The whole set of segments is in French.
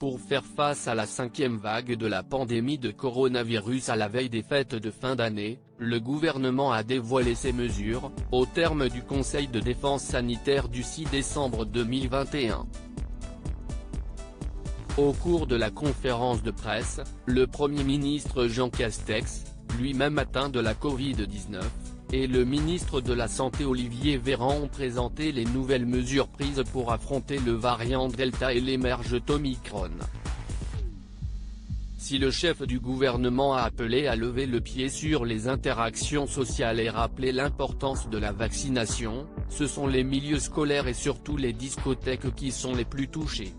Pour faire face à la 5e vague de la pandémie de coronavirus à la veille des fêtes de fin d'année, le gouvernement a dévoilé ses mesures, au terme du Conseil de défense sanitaire du 6 décembre 2021. Au cours de la conférence de presse, le Premier ministre Jean Castex, lui-même atteint de la Covid-19, et le ministre de la Santé Olivier Véran ont présenté les nouvelles mesures prises pour affronter le variant Delta et l'émergence Omicron. Si le chef du gouvernement a appelé à lever le pied sur les interactions sociales et rappelé l'importance de la vaccination, ce sont les milieux scolaires et surtout les discothèques qui sont les plus touchés.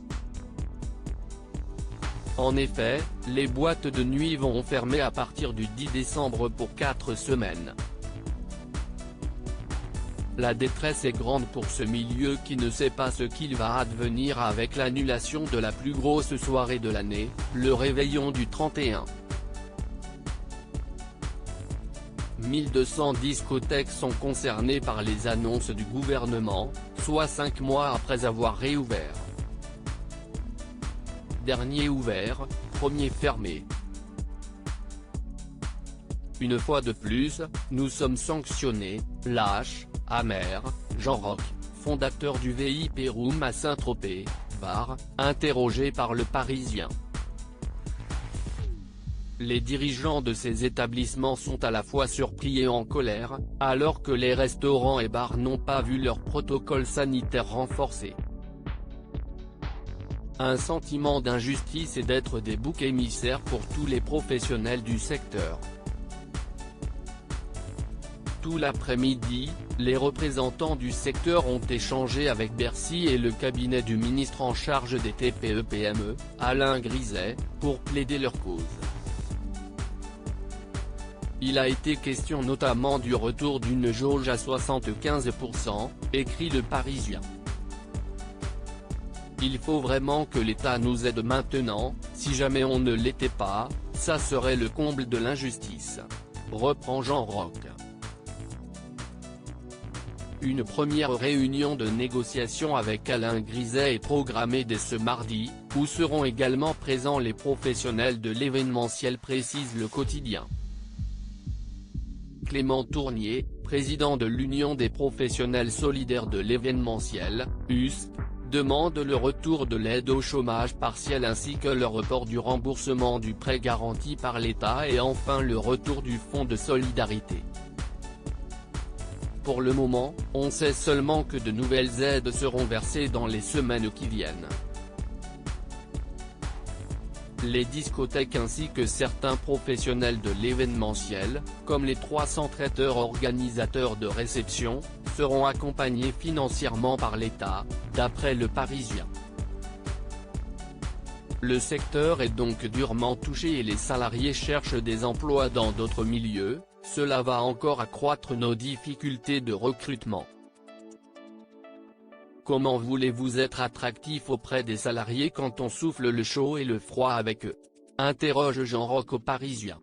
En effet, les boîtes de nuit vont fermer à partir du 10 décembre pour 4 semaines. La détresse est grande pour ce milieu qui ne sait pas ce qu'il va advenir avec l'annulation de la plus grosse soirée de l'année, le réveillon du 31. 1200 discothèques sont concernées par les annonces du gouvernement, soit 5 mois après avoir réouvert. Dernier ouvert, premier fermé. Une fois de plus, nous sommes sanctionnés, lâches, amers, Jean Roch, fondateur du VIP Room à Saint-Tropez, Var, interrogé par Le Parisien. Les dirigeants de ces établissements sont à la fois surpris et en colère, alors que les restaurants et bars n'ont pas vu leur protocole sanitaire renforcé. Un sentiment d'injustice et d'être des boucs émissaires pour tous les professionnels du secteur. Tout l'après-midi, les représentants du secteur ont échangé avec Bercy et le cabinet du ministre en charge des TPE-PME, Alain Griset, pour plaider leur cause. Il a été question notamment du retour d'une jauge à 75%, écrit Le Parisien. Il faut vraiment que l'État nous aide maintenant, si jamais on ne l'était pas, ça serait le comble de l'injustice. Reprend Jean Roch. Une première réunion de négociation avec Alain Griset est programmée dès ce mardi, où seront également présents les professionnels de l'événementiel, précise Le Quotidien. Clément Tournier, président de l'Union des professionnels solidaires de l'événementiel, USC, demande le retour de l'aide au chômage partiel ainsi que le report du remboursement du prêt garanti par l'État et enfin le retour du fonds de solidarité. Pour le moment, on sait seulement que de nouvelles aides seront versées dans les semaines qui viennent. Les discothèques ainsi que certains professionnels de l'événementiel, comme les 300 traiteurs organisateurs de réception, seront accompagnés financièrement par l'État, d'après Le Parisien. Le secteur est donc durement touché et les salariés cherchent des emplois dans d'autres milieux, cela va encore accroître nos difficultés de recrutement. Comment voulez-vous être attractif auprès des salariés quand on souffle le chaud et le froid avec eux ? Interroge Jean Roch au Parisien.